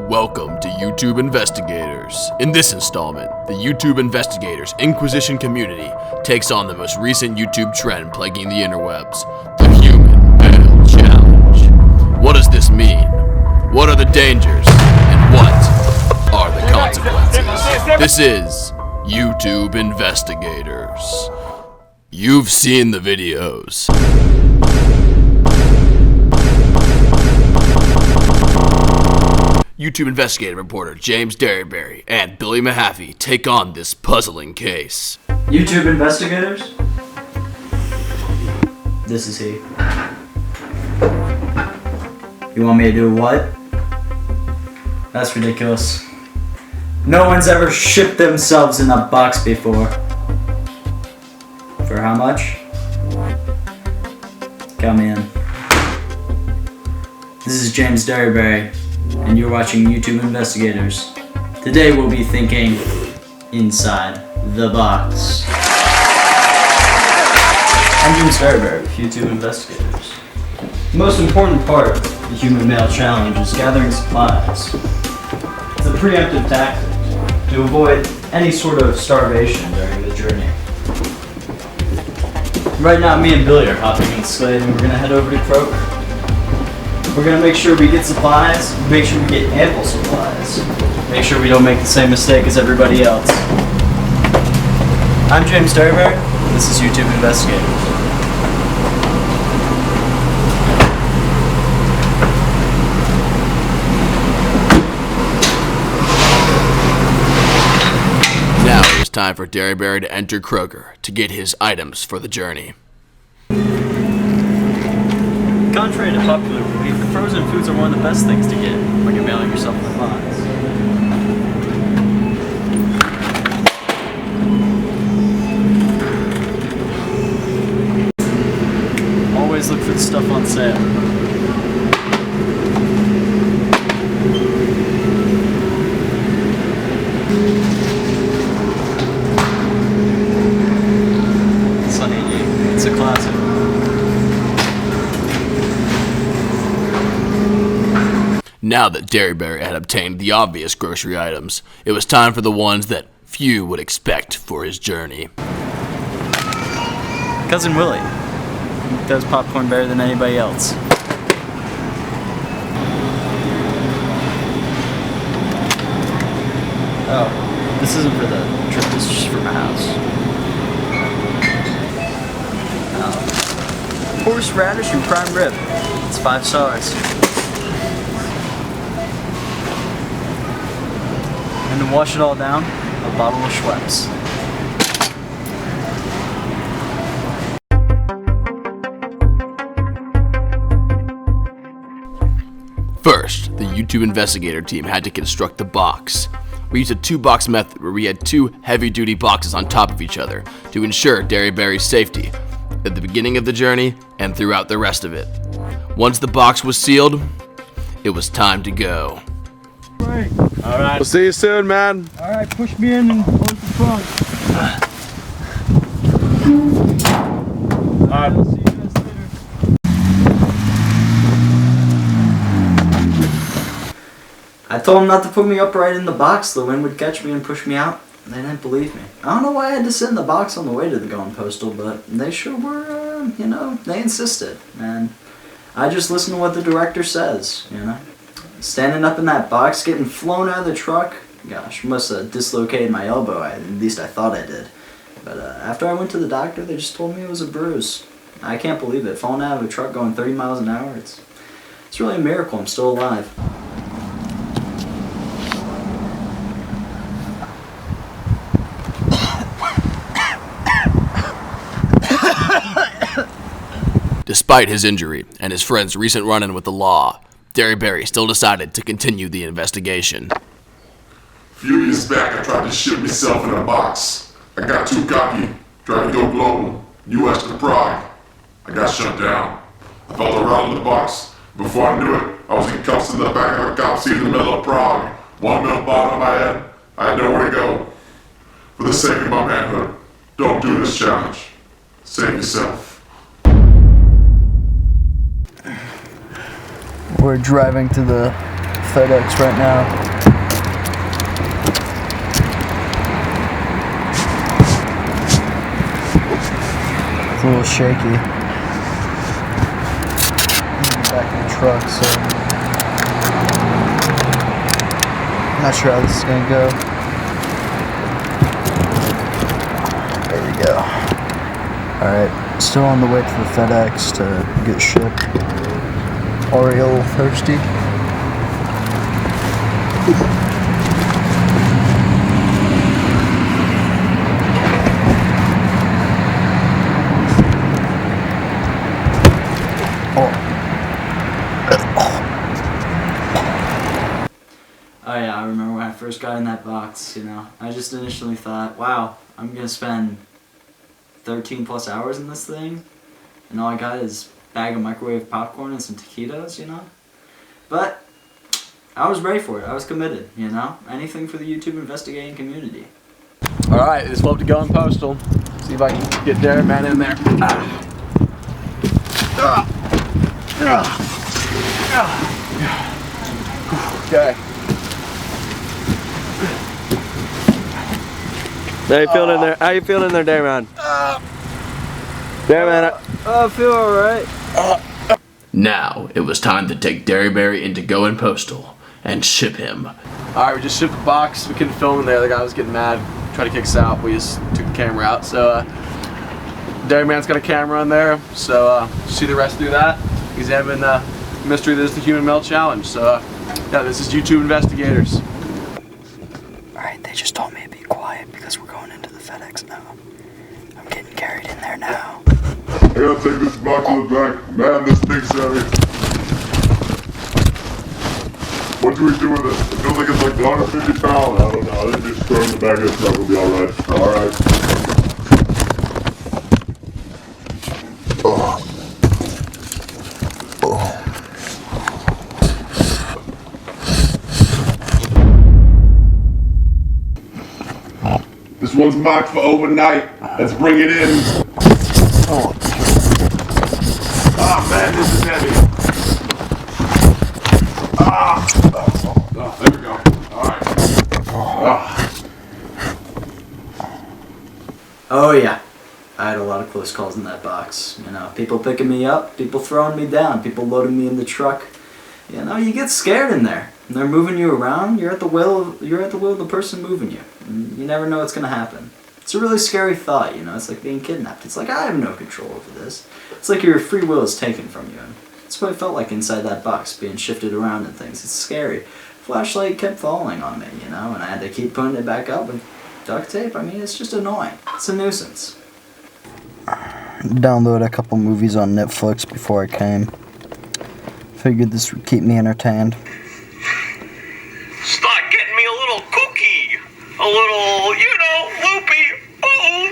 Welcome to YouTube Investigators. In this installment, the YouTube Investigators Inquisition community takes on the most recent YouTube trend plaguing the interwebs, the Human Male Challenge. What does this mean? What are the dangers? And what are the consequences? This is YouTube Investigators. You've seen the videos. YouTube investigative reporter James Derryberry and Billy Mahaffey take on this puzzling case. YouTube investigators? This is he. You want me to do what? That's ridiculous. No one's ever shipped themselves in a box before. For how much? Come in. This is James Derryberry, and you're watching YouTube Investigators. Today we'll be thinking inside the box. I'm James Derryberry with YouTube Investigators. The most important part of the Human Male Challenge is gathering supplies. It's a preemptive tactic to avoid any sort of starvation during the journey. Right now, me and Billy are hopping in the sleigh and we're gonna head over to Kroger. We're gonna make sure we get supplies, make sure we get ample supplies, make sure we don't make the same mistake as everybody else. I'm James Derryberry, and this is YouTube Investigators. Now it is time for Derryberry to enter Kroger to get his items for the journey. Contrary to popular belief, the frozen foods are one of the best things to get when you're mailing yourself in the box. Always look for the stuff on sale. Sunny D, it's a classic. Now that Derryberry had obtained the obvious grocery items, it was time for the ones that few would expect for his journey. Cousin Willie does popcorn better than anybody else. Oh, this isn't for the trip, this is just for my house. Horseradish and prime rib. It's 5 stars. And to wash it all down, a bottle of Schweppes. First, the YouTube investigator team had to construct the box. We used a 2-box method where we had 2 heavy-duty boxes on top of each other to ensure Derryberry's safety at the beginning of the journey and throughout the rest of it. Once the box was sealed, it was time to go. Alright. We'll see you soon, man. Alright, push me in and close the trunk. Alright. I'll see you guys later. I told them not to put me upright in the box. The wind would catch me and push me out. They didn't believe me. I don't know why I had to sit in the box on the way to the going postal, but they sure were, they insisted. And I just listened to what the director says, Standing up in that box, getting flown out of the truck, gosh, must have dislocated my elbow. At least I thought I did. But after I went to the doctor, they just told me it was a bruise. I can't believe it. Falling out of a truck going 30 miles an hour, it's really a miracle I'm still alive. Despite his injury and his friend's recent run-in with the law, Derryberry still decided to continue the investigation. A few years back, I tried to ship myself in a box. I got too cocky, tried to go global, US to Prague. I got shut down. I felt around in the box. Before I knew it, I was in cuffs in the back of a cop seat in the middle of Prague. 1 mil bottom of my head. I had nowhere to go. For the sake of my manhood, don't do this challenge. Save yourself. We're driving to the FedEx right now. It's a little shaky. Back in the truck, so I'm not sure how this is gonna go. There we go. Alright, still on the way to the FedEx to get shipped. Already a little thirsty. Oh yeah, I remember when I first got in that box, you know, I just initially thought, wow, I'm gonna spend 13 plus hours in this thing, and all I got is a bag of microwave popcorn and some taquitos, you know? But I was ready for it. I was committed, you know? Anything for the YouTube investigating community. Alright, it's love to go in postal. See if I can get Derryman in there. Okay. How you feeling in there? How you feeling in there, Derryman? Derryman, I feel alright. Now, it was time to take Derryberry into Go and Postal and ship him. alright, we just shipped the box. We couldn't film in there. The guy was getting mad, tried to kick us out. We just took the camera out. So, Derryman's got a camera in there. So, see the rest through that. He's having mystery that is the Human Melt Challenge. So, yeah, this is YouTube Investigators. Alright, they just told me to be quiet because we're going into the FedEx now. I'm getting carried in there now. I gotta take this box to the back. Man, this thing's heavy. What do we do with it? It feels like it's like 150 pounds. I don't know. I think just throw it in the back of the truck will be alright. Alright. This one's marked for overnight. Let's bring it in. Oh man, this is heavy. There we go. Alright. Oh yeah. I had a lot of close calls in that box. You know, people picking me up, people throwing me down, people loading me in the truck. You know, you get scared in there. And they're moving you around. You're at the will of the person moving you. And you never know what's gonna happen. It's a really scary thought, you know. It's like being kidnapped. It's like I have no control over this. It's like your free will is taken from you. And that's what it felt like inside that box, being shifted around and things. It's scary. Flashlight kept falling on me, you know, and I had to keep putting it back up with duct tape. I mean, it's just annoying. It's a nuisance. Download a couple movies on Netflix before I came. Figured this would keep me entertained. Start getting me a little kooky, a little, you know, loopy. Oh,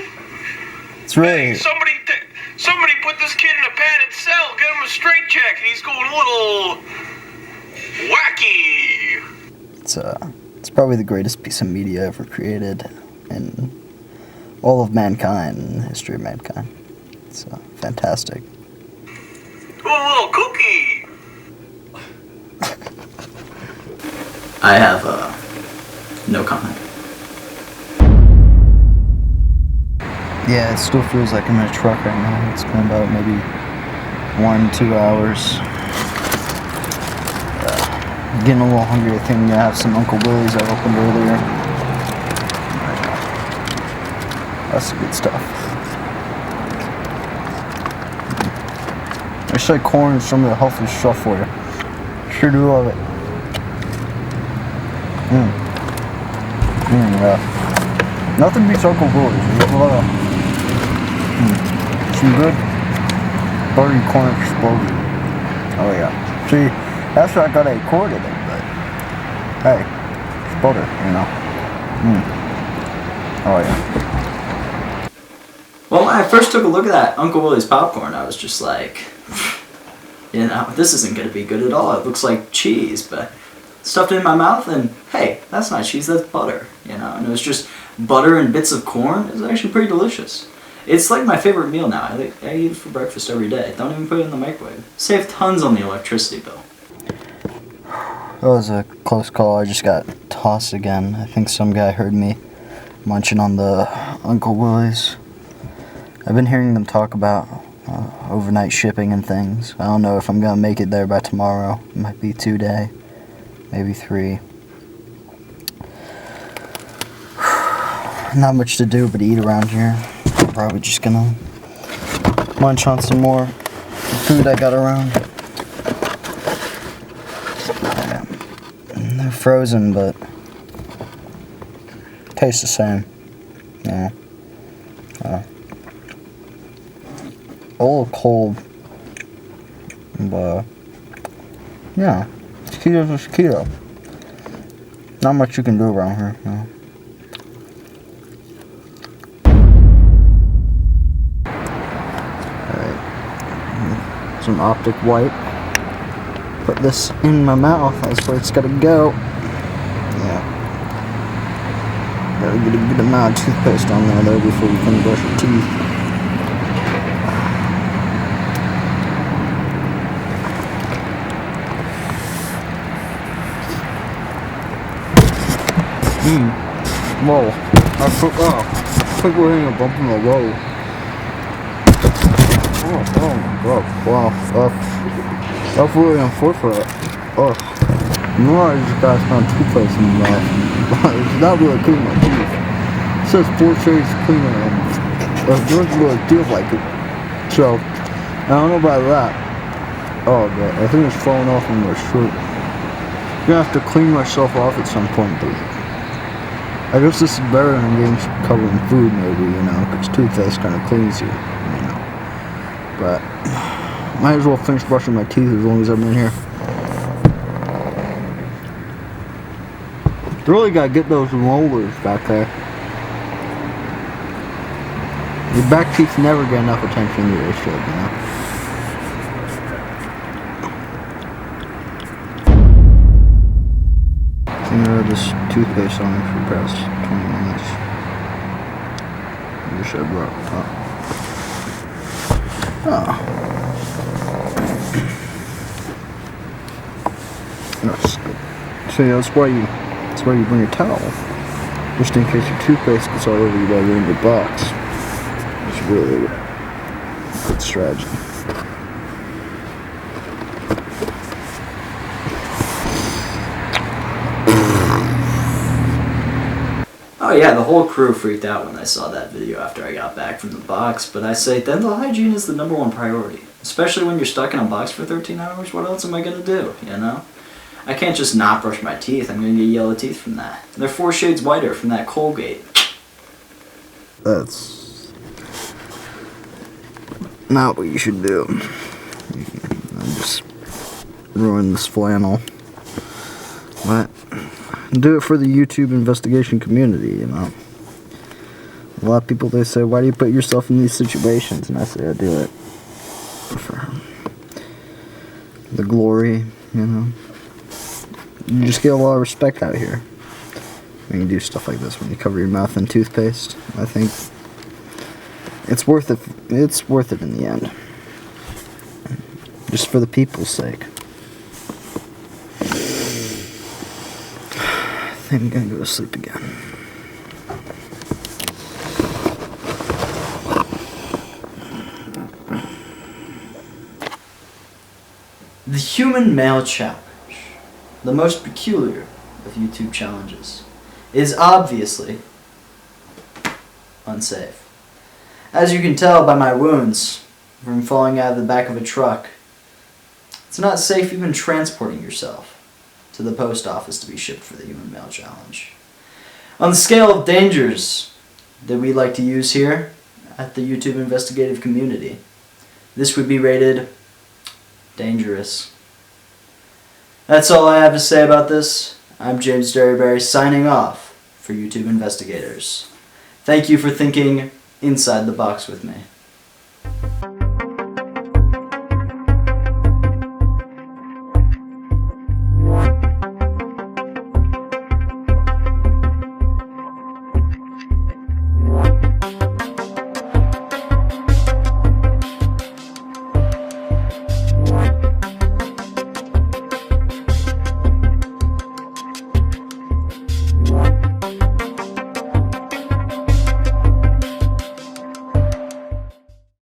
It's really... hey, somebody put this kid in a padded cell, get him a straight check, and he's going a little wacky. It's probably the greatest piece of media ever created in all of mankind, in the history of mankind. It's fantastic. Going a little kooky. I have no comment. Yeah, it still feels like I'm in a truck right now. It's been about maybe 1-2 hours. Getting a little hungry. I think I'm gonna have some Uncle Willie's I opened earlier. That's the good stuff. I say corn is some of the healthiest stuff for you. Sure do love it. Yeah. Nothing beats Uncle Willie's. Some good buttery corn explosion. Oh yeah. See, that's why I got a cord in it, but hey, it's butter, you know. Oh yeah. Well, when I first took a look at that Uncle Willie's popcorn, I was just like, you know, this isn't going to be good at all. It looks like cheese, but stuffed it in my mouth, and hey, that's not cheese, that's butter, you know. And it was just butter and bits of corn. It was actually pretty delicious. It's like my favorite meal now. I eat it for breakfast every day. Don't even put it in the microwave. Save tons on the electricity bill. That was a close call. I just got tossed again. I think some guy heard me munching on the Uncle Willie's. I've been hearing them talk about overnight shipping and things. I don't know if I'm gonna make it there by tomorrow. It might be 2 days, maybe 3. Not much to do but eat around here. I'm probably just gonna munch on some more food I got around. They're frozen, but taste the same. Yeah. A little cold, but yeah, keto is keto. Not much you can do around here, you know. Alright, some optic white. Put this in my mouth. That's where it's gotta go. Yeah. Gotta get a good amount of toothpaste on there though before you can brush your teeth. Whoa. I think we're hitting a bump in the road. Oh my god. Wow. That's really unfortunate. Oh. No, I just got some toothpaste in my mouth. It's not really cleaning my teeth. It says 4 shades cleaner and it doesn't really feel like it. So, I don't know about that. Oh god, I think it's falling off in my shirt. I'm gonna have to clean myself off at some point, but I guess this is better than getting covered in food, maybe, you know, because toothpaste kind of cleans you, you know. But might as well finish brushing my teeth as long as I'm in here. Really gotta get those molars back there. Your back teeth never get enough attention that they should, you know. This toothpaste on for the past 20 minutes. I wish I brought it up. Oh. So yeah, that's why you bring a towel. Just in case your toothpaste gets all over you while you're in your box. It's really a good strategy. Oh yeah, the whole crew freaked out when I saw that video after I got back from the box, but I say dental hygiene is the #1 priority. Especially when you're stuck in a box for 13 hours, what else am I gonna do, you know? I can't just not brush my teeth, I'm gonna get yellow teeth from that. They're 4 shades whiter from that Colgate. That's not what you should do. I'm just ruin this flannel. What? Do it for the YouTube investigation community, you know. A lot of people, they say, why do you put yourself in these situations? And I say, I do it for the glory, you know. You just get a lot of respect out here when you do stuff like this, when you cover your mouth in toothpaste. I think it's worth it. It's worth it in the end. Just for the people's sake. I think I'm gonna go to sleep again. The human male challenge, the most peculiar of YouTube challenges, is obviously unsafe. As you can tell by my wounds from falling out of the back of a truck, it's not safe even transporting yourself to the post office to be shipped for the human male challenge. On the scale of dangers that we like to use here at the YouTube investigative community, this would be rated dangerous. That's all I have to say about this. I'm James Derryberry signing off for YouTube Investigators. Thank you for thinking inside the box with me.